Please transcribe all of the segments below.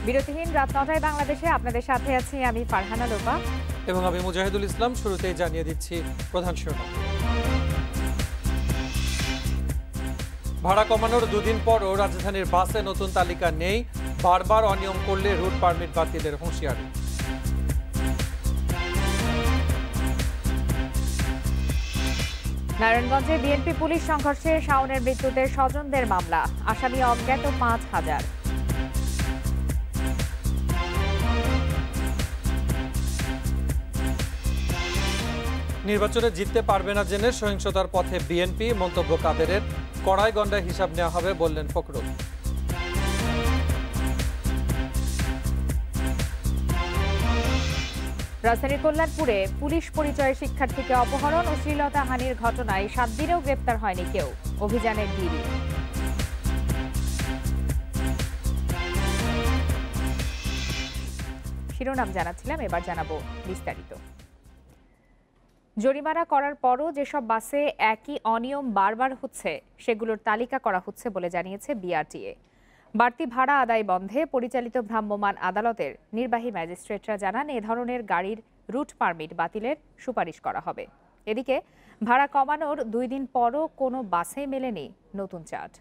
বিরতিহীন রাত ৯টায় বাংলাদেশে আপনাদের সাথে আছি আমি ফারহানা লোপা এবং আমি মুজাহিদুল ইসলাম। শুরুতেই জানিয়ে দিচ্ছি প্রধান শিরোনাম। ভাড়া কমানোর দুদিন পরও রাজধানীর বাসে নতুন তালিকা নেই, বারবার অনিয়ম করলে রুট পারমিট বাতিলের হুঁশিয়ারি। নারায়ণগঞ্জে বিএনপি পুলিশ সংঘর্ষে শাওনের মৃত্যুতে স্বজনদের মামলা, আসামি অজ্ঞাত ৫,০০০। নির্বাচনে জিততে পারবে না জেনে সহিংসতার পথে বিএনপি, মন্তব্য কাদেরের। কড়াই গন্ডায় হিসাব নেওয়া হবে বললেন ফখরুল। রাজধানীর কল্যাণপুরে পুলিশ পরিচয়ের শিক্ষার্থীকে অপহরণ ও শ্লীলতাহানির ঘটনায় ৭ দিনেও গ্রেপ্তার হয়নি কেউ, অভিযানের ভিড়। শিরোনাম জানাচ্ছিলাম, এবার জানাবো বিস্তারিত। জরিমানা করার পরও যেসব বাসে একই অনিয়ম বারবার হচ্ছে সেগুলোর তালিকা করা হচ্ছে বলে জানিয়েছে বিআরটিএ। বাড়তি ভাড়া আদায় বন্ধে পরিচালিত ভ্রাম্যমাণ আদালতের নির্বাহী ম্যাজিস্ট্রেটরা জানান, এ ধরনের গাড়ির রুট পারমিট বাতিলের সুপারিশ করা হবে। এদিকে ভাড়া কমানোর ২ দিন পরও কোনো বাসে মেলেনি নতুন চার্ট।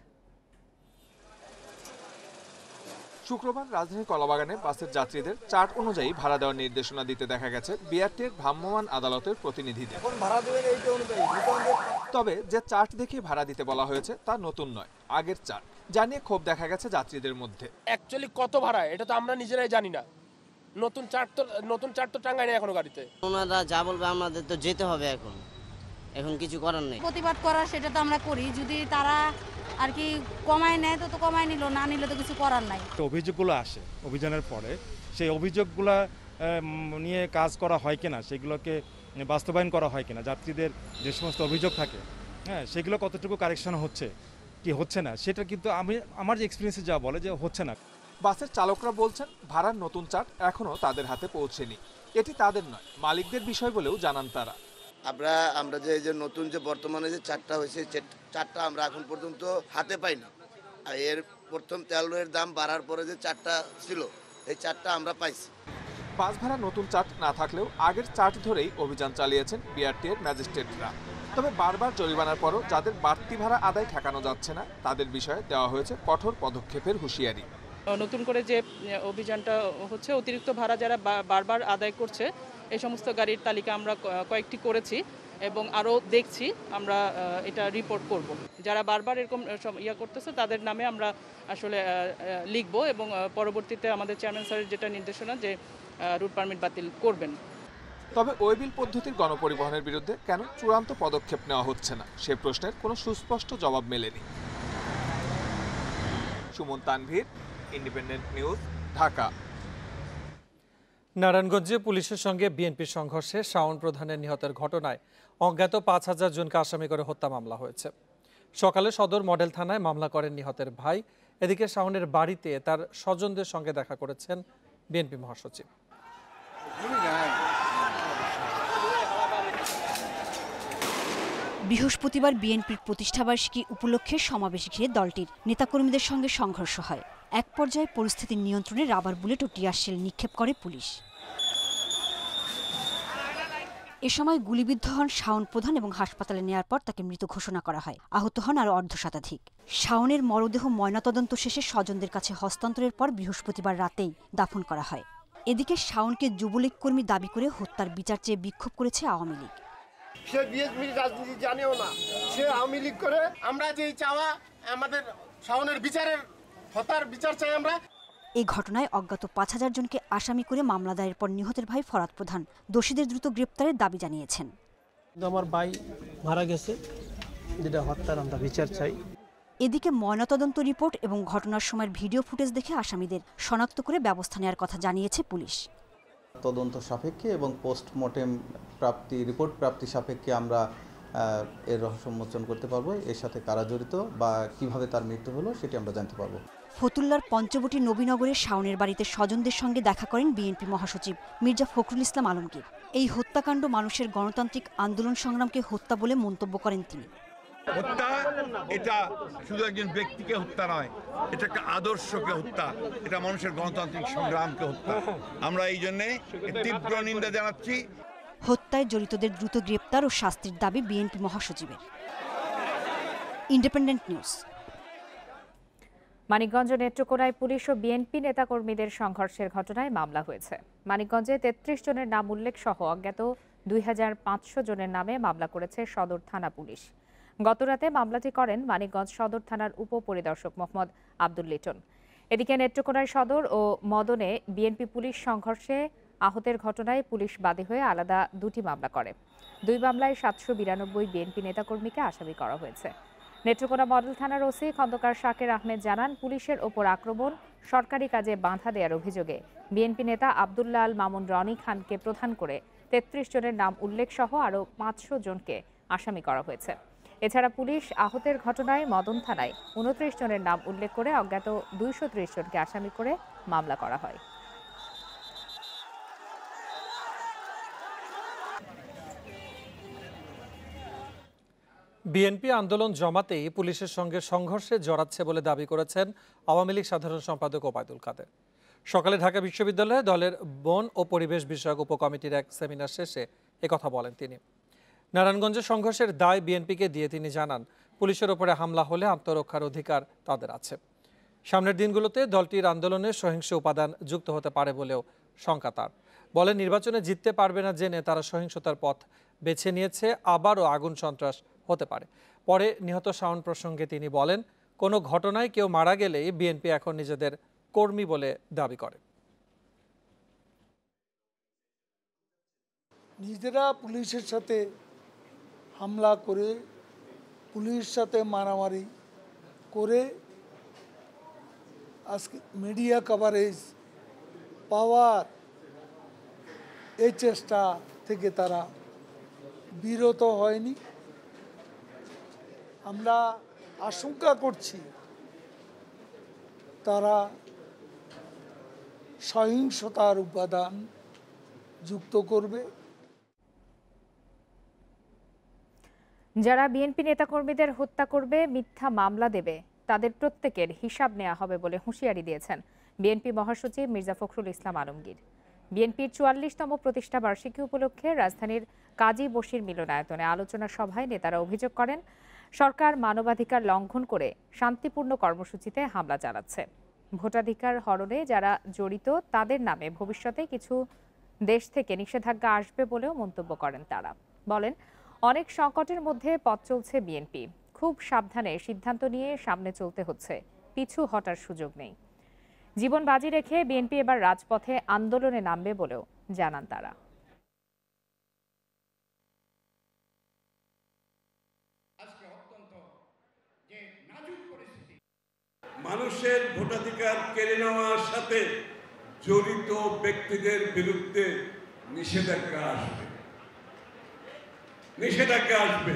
শুক্রবার রাজধানীর কলাবাগানে বাসের যাত্রীদের চার্ট অনুযায়ী ভাড়া দেওয়ার নির্দেশনা দিতে দেখা গেছে বিআরটিএর ভ্রাম্যমাণ আদালতের প্রতিনিধিদের। তবে যে চার্ট দেখে ভাড়া দিতে বলা হয়েছে তা নতুন নয়, আগের চার্ট। জানিয়ে ক্ষোভ দেখা গেছে যাত্রীদের মধ্যে। অ্যাকচুয়ালি কত ভাড়া এটা তো আমরা নিজেরাই জানি না। নতুন চার্ট তো টাঙ্গায় না এখনো গাড়িতে। ওনারা যা বলবে আমাদের তো যেতে হবে, এখন কিছু করার নেই। প্রতিবাদ করার সেটা তো আমরা করি, যদি তারা আর কি কমায় নেয় তো কমায় নিল, না নিলে তো কিছু করার নাই। অভিযোগগুলো আসে অভিযানের পরে, সেই অভিযোগগুলো নিয়ে কাজ করা হয় কিনা, সেগুলোকে বাস্তবায়ন করা হয় কিনা, যাত্রীদের যে সমস্ত অভিযোগ থাকে সেগুলো কতটুকু কারেকশন হচ্ছে কি হচ্ছে না, সেটা কিন্তু আমার যে এক্সপিরিয়েন্সে যা বলে যে হচ্ছে না। বাসের চালকরা বলছেন ভাড়ার নতুন চার্ট এখনো তাদের হাতে পৌঁছেনি। এটি তাদের নয়, মালিকদের বিষয় বলেও জানান তারা। আমরা যে নতুন যে বর্তমানে যে চার্টটা হয়েছে, চার্টটা আমরা এখন পর্যন্ত হাতে পাই না। আর এর প্রথম তেলের দাম বাড়ার পরে যে চার্টটা ছিল, এই চার্টটা আমরা পাইছি। বাস ভাড়া নতুন চার্ট না থাকলেও আগের চার্ট ধরেই অভিযান চালিয়েছেন বিআরটিএর ম্যাজিস্ট্রেটরা। তবে বারবার জরিমানার পরও যাদের বাড়তি ভাড়া আদায় ঠেকানো যাচ্ছে না তাদের বিষয়ে দেওয়া হয়েছে কঠোর পদক্ষেপের হুঁশিয়ারি। নতুন করে যে অভিযানটা হচ্ছে, অতিরিক্ত ভাড়া যারা বারবার আদায় করছে এই সমস্ত গাড়ির তালিকা আমরা কয়েকটি করেছি এবং আরও দেখছি, আমরা এটা রিপোর্ট করব। যারা বারবার এরকম করতেছে তাদের নামে আমরা আসলে লিখব এবং পরবর্তীতে আমাদের চেয়ারম্যান স্যারের যেটা নির্দেশনা যে রুট পারমিট বাতিল করবেন। তবে ওয়েবিল পদ্ধতির গণপরিবহনের বিরুদ্ধে কেন চূড়ান্ত পদক্ষেপ নেওয়া হচ্ছে না সে প্রশ্নের কোনো সুস্পষ্ট জবাব মেলেনি। Suman Tanvir, independent news, Dhaka. নারায়ণগঞ্জে পুলিশের সঙ্গে বিএনপির সংঘর্ষে শাওন প্রধানের নিহতের ঘটনায় অজ্ঞাত ৫,০০০ জনকে আসামি করে হত্যা মামলা হয়েছে। সকালে সদর মডেল থানায় মামলা করেন নিহতের ভাই। এদিকে শাওনের বাড়িতে তার স্বজনদের সঙ্গে দেখা করেছেন বিএনপি মহাসচিব। বৃহস্পতিবার বিএনপির প্রতিষ্ঠাবার্ষিকী উপলক্ষে সমাবেশ ঘিরে দলটির নেতাকর্মীদের সঙ্গে সংঘর্ষ হয়। এক পর্যায়ে পরিস্থিতির নিয়ন্ত্রণে রাবার বুলেট ও টিয়ার শেল নিক্ষেপ করে পুলিশ। এ সময় গুলিবিদ্ধ হন শাওন প্রধান এবং হাসপাতালে নেয়ার পর তাকে মৃত ঘোষণা করা হয়। আহত হন আরও অর্ধশতাধিক। শাওনের মরদেহ ময়নাতদন্ত শেষে স্বজনদের কাছে হস্তান্তরের পর বৃহস্পতিবার রাতেই দাফন করা হয়। এদিকে শাওনকে যুবলীগ কর্মী দাবি করে হত্যার বিচার চেয়ে বিক্ষোভ করেছে আওয়ামী লীগ। সে বিএনপি রাজনীতি জানেও না, সে আওয়ামী লীগ করে। আমরা যে চাওয়া আমাদের শাওনের বিচারের হত্যার বিচার চাই আমরা। এই ঘটনায় অজ্ঞাত ৫,০০০ জনকে আসামি করে মামলা দায়ের পর নিহতের ভাই ফরাদ প্রধান দোষীদের দ্রুত গ্রেপ্তারের দাবি জানিয়েছেন। আমার ভাই মারা গেছে, যেটা হত্যার আমরা বিচার চাই। এদিকে ময়নাতদন্ত রিপোর্ট এবং ঘটনার সময়ের ভিডিও ফুটেজ দেখে আসামিদের শনাক্ত করে ব্যবস্থা নেওয়ার কথা জানিয়েছে পুলিশ। তদন্ত সাপেক্ষে এবং পোস্টমর্টেম রিপোর্ট প্রাপ্তি সাপেক্ষে আমরা এর রহস্য উন্মোচন করতে পারবো। এর সাথে কারা জড়িত বা কিভাবে তার মৃত্যু হলো সেটি আমরা জানতে পারবো। ফতুল্লার পঞ্চবটি নবীনগরের শাওনের বাড়িতে স্বজনদের সঙ্গে দেখা করেন বিএনপি মহাসচিব মির্জা ফখরুল ইসলাম আলমগীর। এই হত্যাকাণ্ড মানুষের গণতান্ত্রিক আন্দোলন সংগ্রামকে হত্যা বলে মন্তব্য করেন তিনি। হত্যা এটা শুধু একজন ব্যক্তিকে হত্যা নয়, এটা একটা আদর্শকে হত্যা, এটা মানুষের গণতান্ত্রিক সংগ্রামকে হত্যা। আমরা এই জন্যে তীব্র নিন্দা জানাচ্ছি। হত্যায় জড়িতদের দ্রুত গ্রেপ্তার ও শাস্তির দাবি বিএনপি মহাসচিবের। Independent News. মানিকগঞ্জ নেত্রকোনায় পুলিশ ও বিএনপি নেতাকর্মীদের সংঘর্ষের ঘটনায় মামলা হয়েছে। মানিকগঞ্জে 33 জনের নাম উল্লেখ সহ অজ্ঞাত 2500 জনের নামে মামলা করেছে সদর থানা পুলিশ। গতরাতে মামলাটি করেন মানিকগঞ্জ সদর থানার উপপরিদর্শক মোহাম্মদ আব্দুল লিটন। এদিকে নেত্রকোনায় সদর ও মদনে বিএনপি পুলিশ সংঘর্ষে আহতের ঘটনায় পুলিশ বাদী হয়ে আলাদা দুটি মামলা করে। দুই মামলায় 792 বিএনপি নেতাকর্মীকে আসামি করা হয়েছে। নেত্রকোনা মডেল থানার ওসি খন্দকার শাকের আহমেদ জানান, পুলিশের ওপর আক্রমণ, সরকারি কাজে বাধা দেওয়ার অভিযোগে বিএনপি নেতা আব্দুল্লাহ আল মামুন রনি খানকে প্রধান করে 33 জনের নাম উল্লেখ সহ আরও 500 জনকে আসামি করা হয়েছে। এছাড়া পুলিশ আহতের ঘটনায় মদন থানায় 29 জনের নাম উল্লেখ করে অজ্ঞাত 230 জনকে আসামি করে মামলা করা হয়। বিএনপি আন্দোলন জমাতেই পুলিশের সঙ্গে সংঘর্ষে জড়াচ্ছে বলে দাবি করেছেন আওয়ামী লীগ সাধারণ সম্পাদক ওবায়দুল কাদের। সকালে ঢাকা বিশ্ববিদ্যালয়ে দলের বন ও পরিবেশ বিষয়ক উপকমিটির এক সেমিনার শেষে একথা বলেন তিনি। নারায়ণগঞ্জে সংঘর্ষের দায় বিএনপিকে দিয়ে তিনি জানান, পুলিশের ওপরে হামলা হলে আত্মরক্ষার অধিকার তাদের আছে। সামনের দিনগুলোতে দলটির আন্দোলনে সহিংস উপাদান যুক্ত হতে পারে বলেও শঙ্কা তার। বলেন, নির্বাচনে জিততে পারবে না জেনে তারা সহিংসতার পথ বেছে নিয়েছে, আবারও আগুন সন্ত্রাস হতে পারে। পরে নিহত শাওন প্রসঙ্গে তিনি বলেন, কোনো ঘটনায় কেউ মারা গেলেই বিএনপি এখন নিজেদের কর্মী বলে দাবি করে। নিজেরা পুলিশের সাথে হামলা করে, পুলিশের সাথে মারামারি করে আজকে মিডিয়া কভারেজ পাওয়ার এই চেষ্টা থেকে তারা বিরত হয়নি। আমরা আশঙ্কা করছি তারা সহিংসতার উপাদান যুক্ত করবে। যারা বিএনপি নেতাকর্মীদের হত্যা করবে, মিথ্যা মামলা দেবে, তাদের প্রত্যেকের হিসাব নেওয়া হবে বলে হুঁশিয়ারি দিয়েছেন বিএনপি মহাসচিব মির্জা ফখরুল ইসলাম আলমগীর। বিএনপির 44তম প্রতিষ্ঠা বার্ষিকী উপলক্ষে রাজধানীর কাজী বশির মিলনায়তনে আলোচনা সভায় নেতারা অভিযোগ করেন, সরকার মানবাধিকার লঙ্ঘন করে শান্তিপূর্ণ কর্মসূচিতে হামলা চালাচ্ছে। ভোটাধিকার হরণে যারা জড়িত তাদের নামে ভবিষ্যতে কিছু দেশ থেকে নিষেধাজ্ঞা আসবে বলেও মন্তব্য করেন তারা। বলেন, অনেক সংকটের মধ্যে পথ চলছে বিএনপি, খুব সাবধানে সিদ্ধান্ত নিয়ে সামনে চলতে হচ্ছে, পিছু হটার সুযোগ নেই। জীবন বাজি রেখে বিএনপি এবার রাজপথে আন্দোলনে নামবে বলেও জানান তারা। মানুষের ভোটাধিকার কেড়ে নেওয়ার সাথে জড়িত ব্যক্তিদের বিরুদ্ধে নিষেধাজ্ঞা আসবে, নিষেধাজ্ঞা আসবে।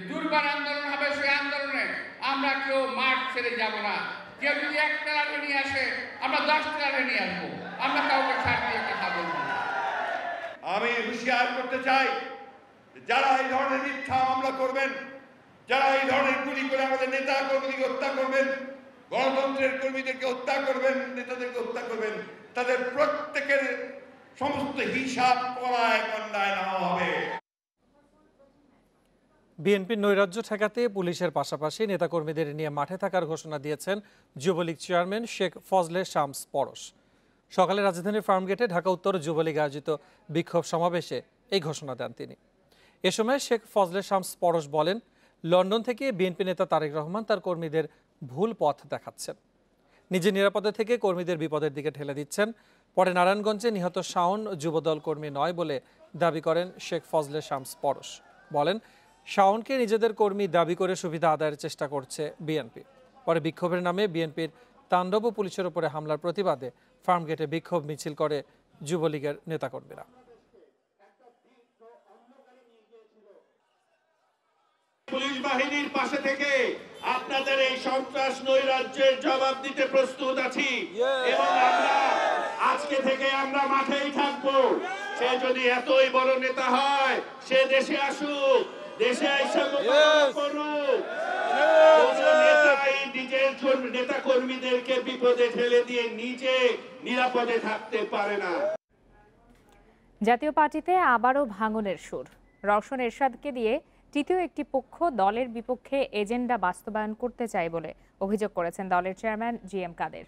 দুর্বার আন্দোলন হবে, সেই আন্দোলনে আমরা কেউ মাঠ ছেড়ে যাব না। কেউ যদি 1 ট্রাকে নিয়ে আসে, আমরা 10 ট্রাকে নিয়ে আসবো। আমরা কাউকে ছাড় দিয়ে কথা বলবো না। আমি হুঁশিয়ার করতে চাই, যারা এই ধরনের মিথ্যা মামলা করবেন, যারা এই ধরনের গুলি করে আমাদের নেতা কর্মীদেরকে হত্যা করবেন, গণতন্ত্রের কর্মীদেরকে হত্যা করবেন, নেতাদেরকে হত্যা করবেন, তাদের প্রত্যেকের সমস্ত হিসাব করায় গণনায় নেওয়া হবে। বিএনপির নৈরাজ্য ঠেকাতে পুলিশের পাশাপাশি নেতাকর্মীদের নিয়ে মাঠে থাকার ঘোষণা দিয়েছেন যুবলীগ চেয়ারম্যান শেখ ফজলে শামস পরশ। সকালে রাজধানীর ফার্মগেটে ঢাকা উত্তর যুবলীগ আয়োজিত বিক্ষোভ সমাবেশে এই ঘোষণা দেন তিনি। এ সময় শেখ ফজলে শামস পরশ বলেন, লন্ডন থেকে বিএনপি নেতা তারেক রহমান তার কর্মীদের ভুল পথ দেখাচ্ছেন, নিজে নিরাপদে থেকে কর্মীদের বিপদের দিকে ঠেলে দিচ্ছেন। পরে নারায়ণগঞ্জে নিহত শাওন যুবদল কর্মী নয় বলে দাবি করেন শেখ ফজলে শামস পরশ। বলেন, শাওনকে নিজেদের কর্মী দাবি করে সুবিধা আদায়ের চেষ্টা করছে বিএনপি। পরে বিক্ষোভের নামে বিএনপির তাণ্ডব ও পুলিশের উপরে হামলার প্রতিবাদে ফার্মগেটে বিক্ষোভ মিছিল করে যুবলীগের নেতাকর্মীরা। পুলিশ বাহিনীর পাশে থেকে আপনাদের এই সন্ত্রাস নৈরাজ্যের জবাব দিতে প্রস্তুত আছি এবং আমরা আজকে থেকে আমরা মাঠেই থাকবো। সে যদি এতই বড় নেতা হয়, সে দেশে আসুক, দেশে আইসা করুক। নিজের নেতা কর্মীদেরকে বিপদে ফেলে দিয়ে নিজে নিরাপদে থাকতে পারে না। জাতীয় পার্টিতে আবারও ভাঙনের সুর। রওশন এরশাদকে দিয়ে তৃতীয় একটি পক্ষ দলের বিপক্ষে এজেন্ডা বাস্তবায়ন করতে চায় বলে অভিযোগ করেছেন দলের চেয়ারম্যান জিএম কাদের।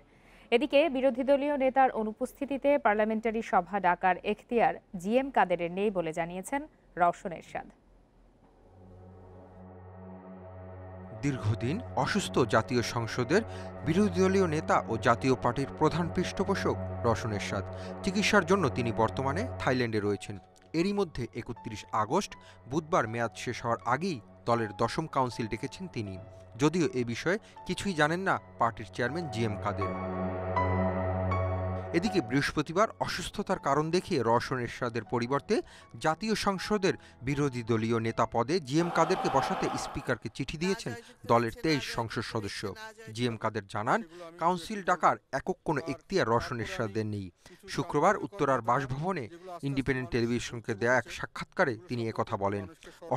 এদিকে বিরোধী দলীয় নেতার অনুপস্থিতিতে পার্লামেন্টারি সভা ডাকার এখতিয়ার জিএম কাদেরের নেই বলে জানিয়েছেন রওশন এরশাদ। দীর্ঘদিন অসুস্থ জাতীয় সংসদের বিরোধী দলীয় নেতা ও জাতীয় পার্টির প্রধান পৃষ্ঠপোষক রওশন এরশাদ চিকিৎসার জন্য তিনি বর্তমানে থাইল্যান্ডে রয়েছেন। এরই মধ্যে 31 আগস্ট বুধবার মেয়াদ শেষ হওয়ার আগেই দলের 10ম কাউন্সিল ডেকেছেন তিনি, যদিও এ বিষয়ে কিছুই জানেন না পার্টির চেয়ারম্যান জিএম কাদের। এদিকে বৃহস্পতিবার অসুস্থতার কারণ দেখিয়ে রওশন এরশাদের পরিবর্তে জাতীয় সংসদের বিরোধী দলীয় নেতা পদে জিএম কাদেরকে বসাতে স্পিকারকে চিঠি দিয়েছেন দলের 23 সংসদ সদস্য। জিএম কাদের জানান, কাউন্সিল ডাকার একক কোনো এখতিয়ার রওশন এরশাদের নেই। শুক্রবার উত্তরার বাসভবনে ইন্ডিপেন্ডেন্ট টেলিভিশনকে দেয়া এক সাক্ষাৎকারে তিনি একথা বলেন।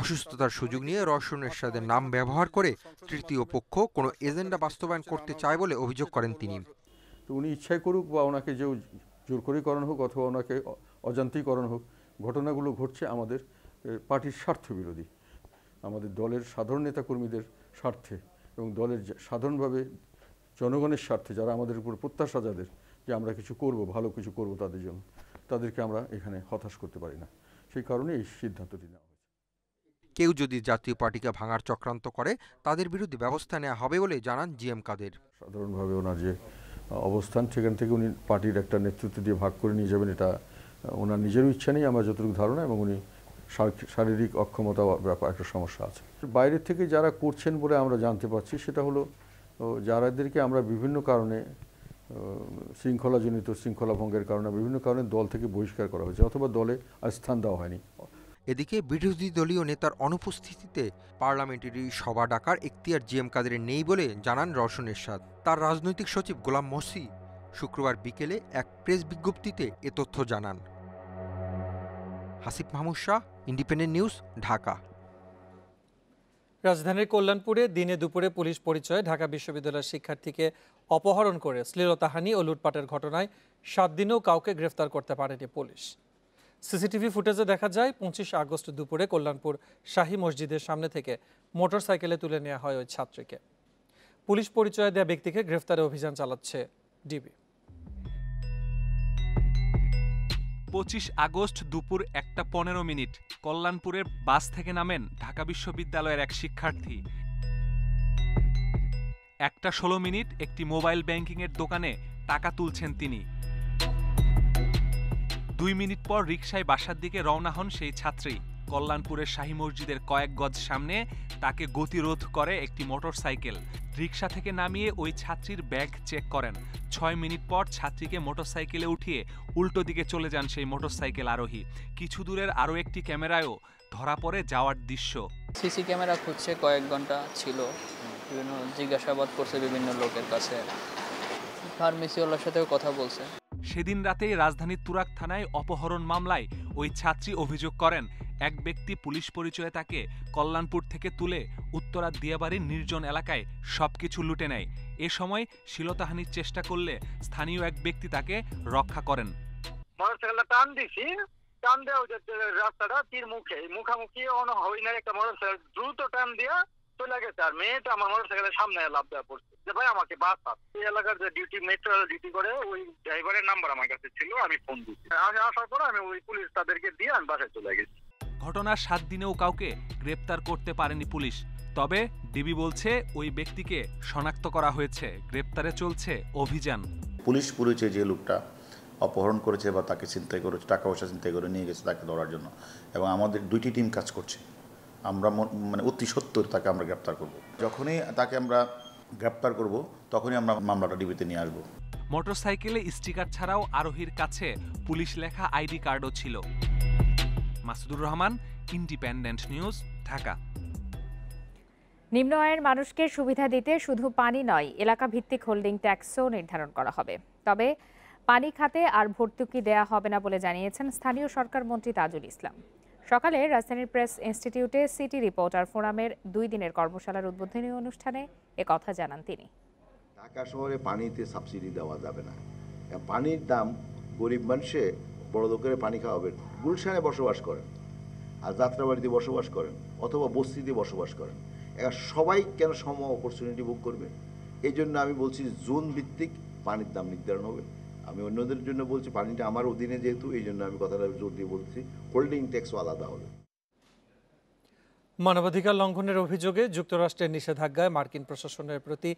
অসুস্থতার সুযোগ নিয়ে রওশন এরশাদের নাম ব্যবহার করে তৃতীয় পক্ষ কোনো এজেন্ডা বাস্তবায়ন করতে চায় বলে অভিযোগ করেন তিনি। তো উনি ইচ্ছাই করুক বা ওনাকে যে জোর করে করানো হোক অথবা ওনাকে অজান্তেই করানো হোক, ঘটনাগুলো ঘটছে আমাদের পার্টির স্বার্থ বিরোধী, আমাদের দলের সাধারণ নেতাকর্মীদের স্বার্থে এবং দলের সাধারণভাবে জনগণের স্বার্থে, যারা আমাদের উপর প্রত্যাশা যাদের যে আমরা কিছু করব, ভালো কিছু করব তাদের জন্য, তাদেরকে আমরা এখানে হতাশ করতে পারি না। সেই কারণে এই সিদ্ধান্তটি নেওয়া হয়েছে। কেউ যদি জাতীয় পার্টিকে ভাঙার চক্রান্ত করে তাদের বিরুদ্ধে ব্যবস্থা নেওয়া হবে বলে জানান জিএম কাদের। সাধারণভাবে ওনার যে অবস্থান, সেখান থেকে উনি পার্টির একটা নেতৃত্ব দিয়ে ভাগ করে নিয়ে যাবেন, এটা ওনার নিজেরও ইচ্ছা নেই আমার যতটুকু ধারণা, এবং উনি শারীরিক অক্ষমতা ব্যাপার একটা সমস্যা আছে। বাইরের থেকে যারা করছেন বলে আমরা জানতে পারছি সেটা হলো যারাদেরকে আমরা বিভিন্ন কারণে শৃঙ্খলা ভঙ্গের কারণে বিভিন্ন কারণে দল থেকে বহিষ্কার করা হয়েছে অথবা দলে আর স্থান দেওয়া হয়নি। এদিকে বিরোধী দলীয় নেতার অনুপস্থিতিতে পার্লামেন্টারি সভা ডাকার এখতিয়ার জিএম কাদেরের নেই বলে জানান রওশন এরশাদ। তার রাজনৈতিক সচিব গোলাম মহসি শুক্রবার বিকেলে এক প্রেস বিজ্ঞপ্তিতে এ তথ্য জানান। Hasib Mahmud Shah, independent news, Dhaka. রাজধানীর কল্যাণপুরে দিনে দুপুরে পুলিশ পরিচয়ে ঢাকা বিশ্ববিদ্যালয়ের শিক্ষার্থীকে অপহরণ করে শ্লীলতাহানি ও লুটপাটের ঘটনায় 7 দিনেও কাউকে গ্রেফতার করতে পারেনি পুলিশ। সিসিটিভি ফুটেজে দেখা যায় 25 আগস্ট দুপুরে কল্যাণপুর শাহী মসজিদের সামনে থেকে মোটরসাইকেলে তুলে নেওয়া হয় ওই ছাত্রীকে। পুলিশ পরিচয় দেওয়া ব্যক্তিকে গ্রেফতারে অভিযান চালাচ্ছে ডিবি। 25 আগস্ট দুপুর 1:15 কল্যাণপুরের বাস থেকে নামেন ঢাকা বিশ্ববিদ্যালয়ের এক শিক্ষার্থী। 1:16 একটি মোবাইল ব্যাংকিংয়ের দোকানে টাকা তুলছেন তিনি। 2 মিনিট পর রিকশায় বাসার দিকে রওনা হন সেই ছাত্রী। কল্যাণপুরের শাহী মসজিদের কয়েক গজ সামনে তাকে গতিরোধ করে একটি মোটরসাইকেল। রিকশা থেকে নামিয়ে ওই ছাত্রীর ব্যাগ চেক করেন। 6 মিনিট পর ছাত্রীকে মোটরসাইকেলে উঠিয়ে উল্টো দিকে চলে যান সেই মোটরসাইকেল আরোহী। কিছু দূরের আরও একটি ক্যামেরায়ও ধরা পড়ে যাওয়ার দৃশ্য। সিসি ক্যামেরা খুঁজছে, কয়েক ঘন্টা ছিল, বিভিন্ন জিজ্ঞাসাবাদ করছে বিভিন্ন লোকের কাছে, ফার্মেসিওয়ালার সাথেও কথা বলছে। সেদিন রাতেই রাজধানীর তুরাগ থানায় অপহরণ মামলায় ওই ছাত্রী অভিযোগ করেন এক ব্যক্তি পুলিশ পরিচয়ে তাকে কল্যাণপুর থেকে তুলে উত্তরার দিয়াবাড়ির নির্জন এলাকায় সবকিছু লুটে নেয়। এ সময় শ্লীলতাহানির চেষ্টা করলে স্থানীয় এক ব্যক্তি তাকে রক্ষা করেন। মোটরসাইকেলটা টান দিছি, টান দেওয়া রাস্তাটা তীর মুখামুখি হই না, একটা মোটরসাইকেল দ্রুত টান দিয়া চলে গেছে, আর মেয়েটা আমার মোটরসাইকেলের সামনে লাফ দেওয়া পড়ছে যে ভাই আমাকে বাঁচা। এই এলাকার যে মেট্রো ডিউটি করে ওই ড্রাইভারের নাম্বার আমার কাছে ছিল, আমি ফোন দিচ্ছি। আমি আসার পর আমি ওই পুলিশ তাদেরকে দিয়ে আমি বাসায় চলে গেছি। ঘটনার 7 দিনেও কাউকে গ্রেপ্তার করতে পারেনি পুলিশ। তবে ডিবি বলছে ওই ব্যক্তিকে শনাক্ত করা হয়েছে, গ্রেপ্তারে চলছে অভিযান। পুলিশ পরিচয়ে যে লোকটা অপহরণ করেছে বা তাকে ছিনতাই করেছে, টাকা পয়সা ছিনতাই করে নিয়ে গেছে তাকে ধরার জন্য, এবং আমাদের 2টি টিম কাজ করছে। আমরা অতি সত্বর তাকে আমরা গ্রেপ্তার করব। যখনই তাকে আমরা গ্রেপ্তার করব তখনই আমরা মামলাটা ডিবিতে নিয়ে আসব। মোটরসাইকেলে স্টিকার ছাড়াও আরোহীর কাছে পুলিশ লেখা আইডি কার্ডও ছিল। Masudur Rahman, independent news, Dhaka. নিম্ন আয়ের মানুষকে সুবিধা দিতে শুধু পানি নয়, এলাকা ভিত্তিক হোল্ডিং ট্যাক্সও নির্ধারণ করা হবে। তবে পানি খাতে আর ভর্তুকি দেয়া হবে না বলে জানিয়েছেন স্থানীয় সরকার মন্ত্রী তাজুল ইসলাম। সকালে রাজধানীর প্রেস ইনস্টিটিউটে সিটি রিপোর্টার ফোরামের 2 দিনের কর্মশালার উদ্বোধনী অনুষ্ঠানে একথা জানান তিনি। ঢাকা শহরে পানিতে সাবসিডি দেওয়া যাবে না। পানির দাম গরিব মানুষে বড় লোকের পানি খাওয়াবেন, গুলশানে বসবাস করেন আর যাত্রাবাড়িতে বসবাস করেন অথবা বস্তিতে বসবাস করেন, এবার সবাই কেন সম অপরচুনিটি ভোগ করবে? এই জন্য আমি বলছি জোন ভিত্তিক পানির দাম নির্ধারণ হবে। আমি অন্যদের জন্য বলছি পানিটা আমার অধীনে যেহেতু, এই জন্য আমি কথাটা জোর দিয়ে বলছি হোল্ডিং ট্যাক্সও আলাদা হবে। মানবাধিকার লঙ্ঘনের অভিযোগে যুক্তরাষ্ট্রের নিষেধাজ্ঞায় মার্কিন প্রশাসনের প্রতি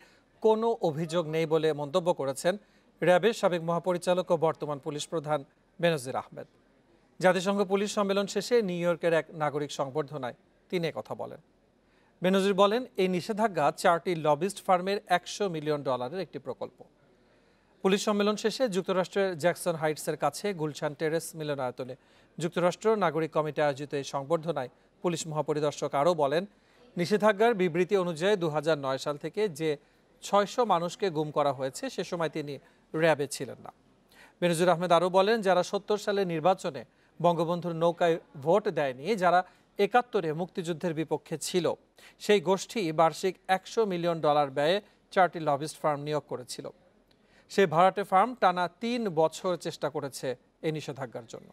কোনো অভিযোগ নেই বলে মন্তব্য করেছেন র্যাবের সাবেক মহাপরিচালক ও বর্তমান পুলিশ প্রধান বেনজির আহমেদ। জাতিসংঘ পুলিশ সম্মেলন শেষে নিউ ইয়র্কের এক নাগরিক সংবর্ধনায় তিনি কথা বলেন। বেনজির বলেন, এই নিষেধাজ্ঞা 4টি লবিস্ট ফার্মের $100 মিলিয়ন একটি প্রকল্প। পুলিশ সম্মেলন শেষে যুক্তরাষ্ট্রের জ্যাকসন হাইটসের কাছে গুলশান টেরেস মিলনায়তনে যুক্তরাষ্ট্র নাগরিক কমিটি আয়োজিত এই সংবর্ধনায় পুলিশ মহাপরিদর্শক আরও বলেন, নিষেধাজ্ঞার বিবৃতি অনুযায়ী 2009 সাল থেকে যে 600 মানুষকে গুম করা হয়েছে সে সময় তিনি র্যাবে ছিলেন না। বেনজির আহমেদ আরও বলেন, যারা 70 সালের নির্বাচনে বঙ্গবন্ধুর নৌকায় ভোট দেয়নি, যারা 71-এ মুক্তিযুদ্ধের বিপক্ষে ছিল, সেই গোষ্ঠী বার্ষিক $100 মিলিয়ন ব্যয়ে 4টি লবিস্ট ফার্ম নিয়োগ করেছিল। সেই ভাড়াটে ফার্ম টানা 3 বছর চেষ্টা করেছে এই নিষেধাজ্ঞার জন্য।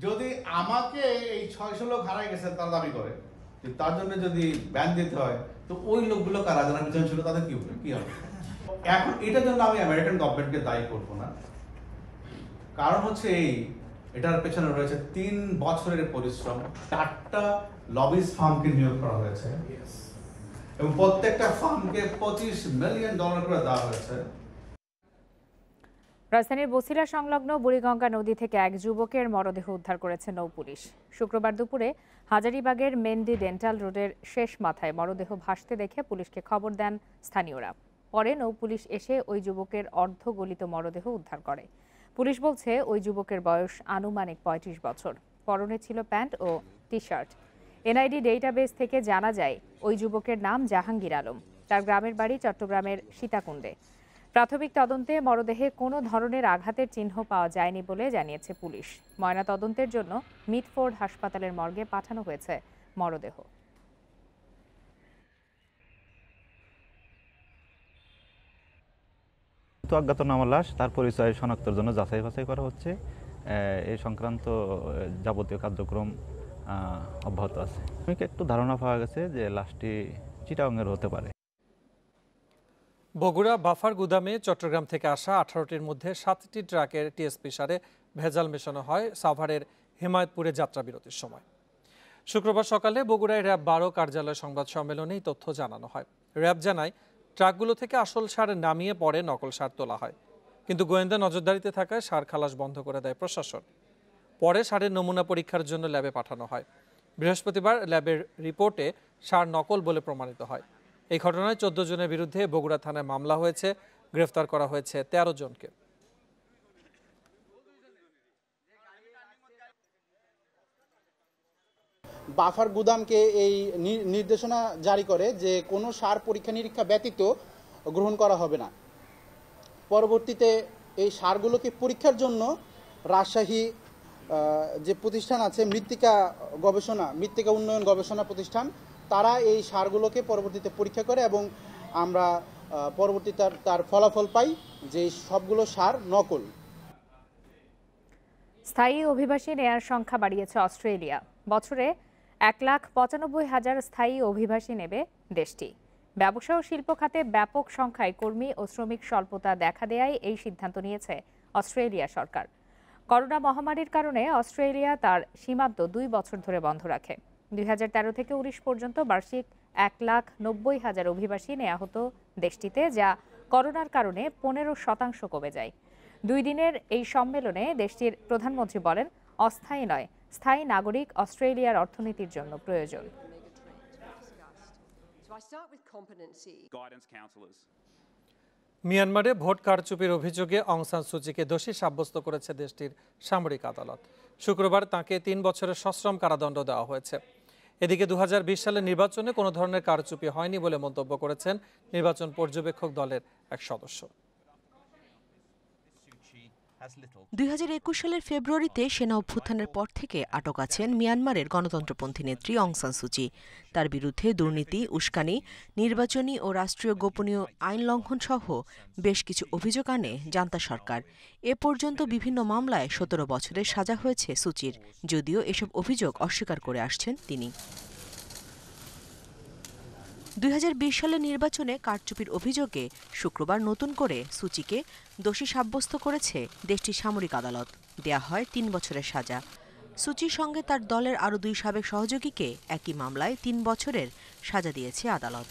যদি আমাকে এই 600 লোক হারাই গেছে তার দাবি করে, তার জন্য যদি ব্যান দিতে হয়, তো ওই লোকগুলো কারা যারা পিছনে ছিল তাদের কি হবে? এখন এটার জন্য আমি আমেরিকান গভর্নমেন্টকে দায়ী করবো না। কারণ হচ্ছে এটার পেছনে রয়েছে 3 বছরের পরিশ্রম। 4টা লবিস্ট ফার্মকে নিয়োগ করা হয়েছে এবং প্রত্যেকটা ফার্মকে $25 মিলিয়ন করে দেওয়া হয়েছে। রাজধানীর বসিলা সংলগ্ন বুড়িগঙ্গা নদী থেকে এক যুবকের মরদেহ উদ্ধার করেছে নৌ পুলিশ। শুক্রবার দুপুরে হাজারীবাগের মেন্ডি ডেন্টাল রোডের শেষ মাথায় মরদেহ ভাসতে দেখে পুলিশকে খবর দেন স্থানীয়রা। পরে নৌ পুলিশ এসে ওই যুবকের অর্ধগলিত মরদেহ উদ্ধার করে। পুলিশ বলছে ওই যুবকের বয়স আনুমানিক 35 বছর। পরনে ছিল প্যান্ট ও টি শার্ট। এনআইডি ডেটাবেস থেকে জানা যায় ওই যুবকের নাম জাহাঙ্গীর আলম। তার গ্রামের বাড়ি চট্টগ্রামের সীতাকুণ্ডে। প্রাথমিক তদন্তে মরদেহে কোনো ধরনের আঘাতের চিহ্ন পাওয়া যায়নি বলে জানিয়েছে পুলিশ। ময়নাতদন্তের জন্য মিডফোর্ড হাসপাতালের মর্গে পাঠানো হয়েছে মরদেহ। অজ্ঞাতনামা লাশ, তার পরিচয় শনাক্তের জন্য যাচাই বাছাই করা হচ্ছে। এই সংক্রান্ত যাবতীয় কার্যক্রম অব্যাহত আছে। একটু ধারণা পাওয়া গেছে যে লাশটি চিটাগাংয়ের হতে পারে। বগুড়া বাফার গুদামে চট্টগ্রাম থেকে আসা 18টির মধ্যে 7টি ট্রাকের টিএসপি সারে ভেজাল মেশানো হয় সাভারের হেমায়তপুরে যাত্রা বিরতির সময়। শুক্রবার সকালে বগুড়ায় র্যাব 12 কার্যালয় সংবাদ সম্মেলনে এই তথ্য জানানো হয়। র্যাব জানায়, ট্রাকগুলো থেকে আসল সার নামিয়ে পরে নকল সার তোলা হয়, কিন্তু গোয়েন্দা নজরদারিতে থাকায় সার খালাস বন্ধ করে দেয় প্রশাসন। পরে সারের নমুনা পরীক্ষার জন্য ল্যাবে পাঠানো হয়। বৃহস্পতিবার ল্যাবের রিপোর্টে সার নকল বলে প্রমাণিত হয়। এই ঘটনায় 14 জনের বিরুদ্ধে বগুড়া থানায় মামলা হয়েছে। গ্রেফতার করা হয়েছে 13 জনকে। বাফার গুদামকে এই নির্দেশনা জারি করে যে কোনো সার পরীক্ষা নিরীক্ষা ব্যতীত গ্রহণ করা হবে না। পরবর্তীতে এই সারগুলোকে পরীক্ষার জন্য রাজশাহী যে প্রতিষ্ঠান আছে মৃত্তিকা উন্নয়ন গবেষণা প্রতিষ্ঠান, তারা এই সারগুলোকে পরবর্তীতে পরীক্ষা করে এবং আমরা পরবর্তীতে তার ফলাফল পাই যে সবগুলো সার নকল। স্থায়ী অভিবাসী নেয়ার সংখ্যা বাড়িয়েছে অস্ট্রেলিয়া। বছরে 1,95,000 স্থায়ী অভিবাসী নেবে দেশটি। ব্যবসা ও শিল্প খাতে ব্যাপক সংখ্যায় কর্মী ও শ্রমিক স্বল্পতা দেখা দেয়ায় এই সিদ্ধান্ত নিয়েছে অস্ট্রেলিয়া সরকার। করোনা মহামারীর কারণে অস্ট্রেলিয়া তার সীমান্ত 2 বছর ধরে বন্ধ রাখে। 2013 থেকে 19 পর্যন্ত বার্ষিক 1,90,000 অভিবাসী নেওয়া হতো দেশটিতে, যা করোনার কারণে 15% কমে যায়। 2 দিনের এই সম্মেলনে দেশটির প্রধানমন্ত্রী বলেন, অস্থায়ী নয়, স্থায়ী নাগরিক অস্ট্রেলিয়ার অর্থনীতির জন্য প্রয়োজন। মিয়ানমারে ভোট কারচুপির অভিযোগে অং সান সুচিকে দোষী সাব্যস্ত করেছে দেশটির সামরিক আদালত। শুক্রবার তাঁকে 3 বছরের সশ্রম কারাদণ্ড দেওয়া হয়েছে। এদিকে 2020 সালের নির্বাচনে কোনো ধরনের কারচুপি হয়নি বলে মন্তব্য করেছেন নির্বাচন পর্যবেক্ষক দলের এক সদস্য। 2021 সালের ফেব্রুয়ারিতে সেনা অভ্যুত্থানের পর থেকে আটক আছেন মিয়ানমারের গণতন্ত্রপন্থী নেত্রী অং সান সুচি। তার বিরুদ্ধে দুর্নীতি, উস্কানি, নির্বাচনী ও রাষ্ট্রীয় গোপনীয় আইন লঙ্ঘন সহ বেশ কিছু অভিযোগ আনে জান্তা সরকার। এ পর্যন্ত বিভিন্ন মামলায় 17 বছরের সাজা হয়েছে সুচির, যদিও এসব অভিযোগ অস্বীকার করে আসছেন তিনি। 2020 সালের নির্বাচনে কারচুপির অভিযোগে শুক্রবার নতুন করে সুচিকে দোষী সাব্যস্ত করেছে দেশটির সামরিক আদালত। দেয়া হয় 3 বছরের সাজা। সুচির সঙ্গে তার দলের আরও 2 সাবেক সহযোগীকে একই মামলায় 3 বছরের সাজা দিয়েছে আদালত।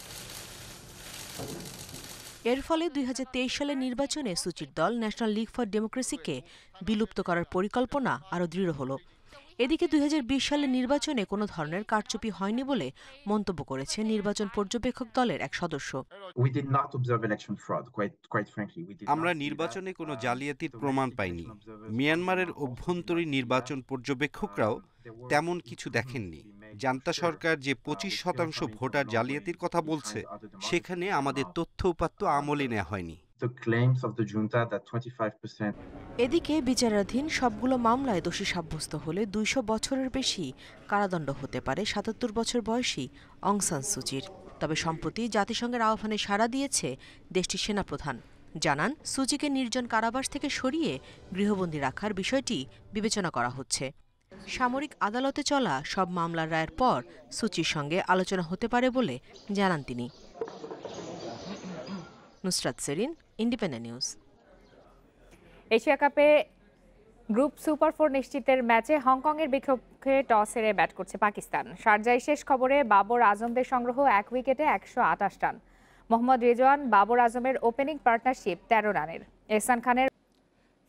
এর ফলে 2023 সালের নির্বাচনে সুচির দল ন্যাশনাল লীগ ফর ডেমোক্রেসিকে বিলুপ্ত করার পরিকল্পনা আরও দৃঢ় হল। এদিকে 2020 সালের নির্বাচনে কোনো ধরনের কারচুপি হয়নি বলে মন্তব্য করেছে নির্বাচন পর্যবেক্ষক দলের এক সদস্য। আমরা নির্বাচনে কোনো জালিয়াতির প্রমাণ পাইনি। মিয়ানমারের অভ্যন্তরীণ নির্বাচন পর্যবেক্ষকরাও তেমন কিছু দেখেননি। জান্তা সরকার যে 25% ভোটার জালিয়াতির কথা বলছে, সেখানে আমাদের তথ্য উপাত্ত আমলে নেওয়া হয়নি। এদিকে বিচারাধীন সবগুলো মামলায় দোষী সাব্যস্ত হলে 200 বছরের বেশি কারাদণ্ড হতে পারে 77 বছর বয়সী অং সান সুচির। তবে সম্প্রতি জাতিসংঘের আহ্বানে সাড়া দিয়েছে দেশটির সেনাপ্রধান। জানান, সুচিকে নির্জন কারাবাস থেকে সরিয়ে গৃহবন্দী রাখার বিষয়টি বিবেচনা করা হচ্ছে। সামরিক আদালতে চলা সব মামলার রায়ের পর সুচির সঙ্গে আলোচনা হতে পারে বলে জানান তিনি। নুসরাত সেরিন, ইন্ডিপেন্ডেন্ট নিউজ। এশিয়া কাপে গ্রুপ সুপার 4 নিশ্চিতের ম্যাচে হংকংয়ের বিপক্ষে টস হেরে ব্যাট করছে পাকিস্তান। শারজায় শেষ খবরে বাবর আজমদের সংগ্রহ 1 উইকেটে 128 রান। মোহাম্মদ রিজওয়ান, বাবর আজমের ওপেনিং পার্টনারশিপ 13 রানের। এহসান খানের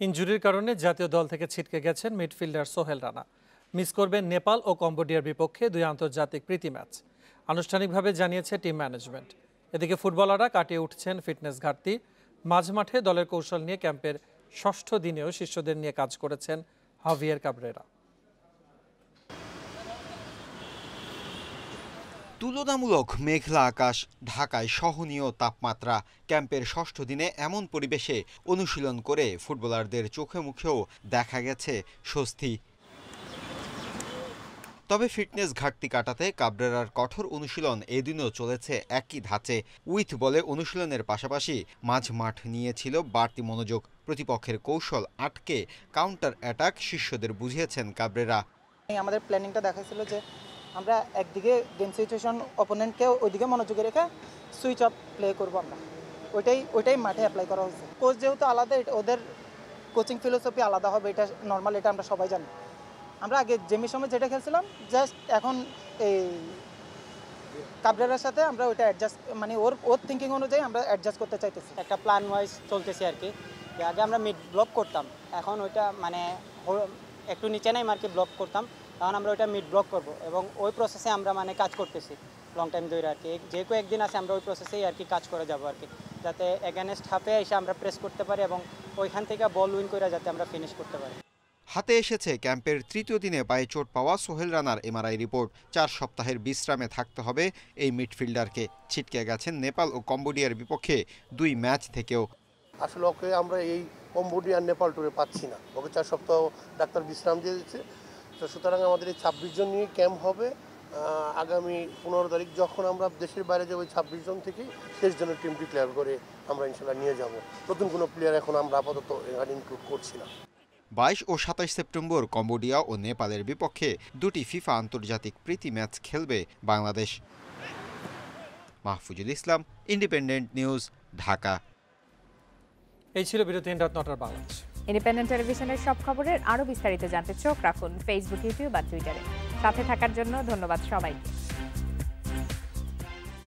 ইনজুরির কারণে জাতীয় দল থেকে ছিটকে গেছেন মিডফিল্ডার সোহেল রানা। মিস করবেন নেপাল ও কম্বোডিয়ার বিপক্ষে 2 আন্তর্জাতিক প্রীতি ম্যাচ, আনুষ্ঠানিকভাবে জানিয়েছে টিম ম্যানেজমেন্ট। এদিকে ফুটবলাররা কাটিয়ে উঠছেন ফিটনেস ঘাটতি। মাঝমাঠে দলের কৌশল নিয়ে ক্যাম্পের 6ষ্ঠ দিনেও শিষ্যদের নিয়ে কাজ করেছেন হাভিয়ের কাবরেরা। তুলনামূলক মেঘলা আকাশ, ঢাকায় সহনীয় তাপমাত্রা। ক্যাম্পের 6ষ্ঠ দিনে এমন পরিবেশে অনুশীলন করে ফুটবলারদের চোখে মুখেও দেখা গেছে স্বস্তি। তবে ফিটনেস ঘাটতি কাটাতে কাবরেরার কঠোর অনুশীলন এদিনও চলেছে একই ধাঁচে। উইথ বলে অনুশীলনের পাশাপাশি মাঝমাঠ নিয়েছিল বাড়তি মনোযোগ। প্রতিপক্ষের কৌশল আটকে কাউন্টার অ্যাটাক শিষ্যদের বুঝিয়েছেন কাবরেরা। আমাদের প্ল্যানিংটা দেখাচ্ছিল যে আমরা একদিকে গেম সিচুয়েশন অপোনেন্টকে ওইদিকে মনোযোগী রেখে সুইচ অফ প্লে করবো আমরা, ওইটাই মাঠে অ্যাপ্লাই করা হয়েছে। কোচ যেহেতু আলাদা, ওদের কোচিং ফিলোসফি আলাদা হবে, এটা নর্মাল, এটা আমরা সবাই জানি। আমরা আগে জেমির সময় যেটা খেলছিলাম, জাস্ট এখন এই কাবরেরার সাথে আমরা ওইটা অ্যাডজাস্ট, মানে ওর থিঙ্কিং অনুযায়ী আমরা অ্যাডজাস্ট করতে চাইতেছি। একটা প্ল্যান ওয়াইজ চলতেছি আর কি। আগে আমরা মিড ব্লক করতাম, এখন ওইটা মানে একটু নিচে নাই মার্কে ব্লক করতাম, তখন আমরা ওইটা মিড ব্লক করব এবং ওই প্রসেসে আমরা মানে কাজ করতেছি লং টাইম ধরে আর কি। যে কয়েকদিন আছে আমরা ওই প্রসেসেই আর কি কাজ করে যাব আর কি, যাতে এগেনস্ট হাফে এসে আমরা প্রেস করতে পারি এবং ওইখান থেকে বল উইন করে যাতে আমরা ফিনিশ করতে পারি। হাতে এসেছে ক্যাম্পের 3য় দিনে পায়ে চোট পাওয়া সোহেল রানার এমআরআই রিপোর্ট। 4 সপ্তাহের বিশ্রামে থাকতে হবে এই মিডফিল্ডারকে। ছিটকে গেছেন নেপাল ও কম্বোডিয়ার বিপক্ষে 2 ম্যাচ থেকেও। আসলে ওকে আমরা এই কম্বোডিয়া নেপাল টুরে পাচ্ছি না, ওকে 4 সপ্তাহ ডাক্তার বিশ্রাম দিয়ে দিচ্ছে। তো সুতরাং আমাদের এই 26 জন নিয়ে ক্যাম্প হবে আগামী 15 তারিখ, যখন আমরা দেশের বাইরে যাবো। 26 জন থেকেই 23 জনের টিম ডিক্লেয়ার করে আমরা ইনশাল্লাহ নিয়ে যাব। নতুন কোনো প্লেয়ার এখন আমরা আপাতত এখানে ইনক্লুড করছি না। 22 ও 27 সেপ্টেম্বর কম্বোডিয়া ও নেপালের বিপক্ষে 2টি ফিফা আন্তর্জাতিক প্রীতি ম্যাচ খেলবে বাংলাদেশ। মাহফুজুল ইসলাম, ইন্ডিপেন্ডেন্ট নিউজ, ঢাকা। এই ছিল বিরতিহীন রাত 9টার বাংলাদেশ। ইন্ডিপেন্ডেন্ট টেলিভিশনের সব খবরের আরও বিস্তারিত জানতে চোখ রাখুন ফেসবুক, ইউটিউব আর টুইটারে। সাথে থাকার জন্য ধন্যবাদ সবাইকে।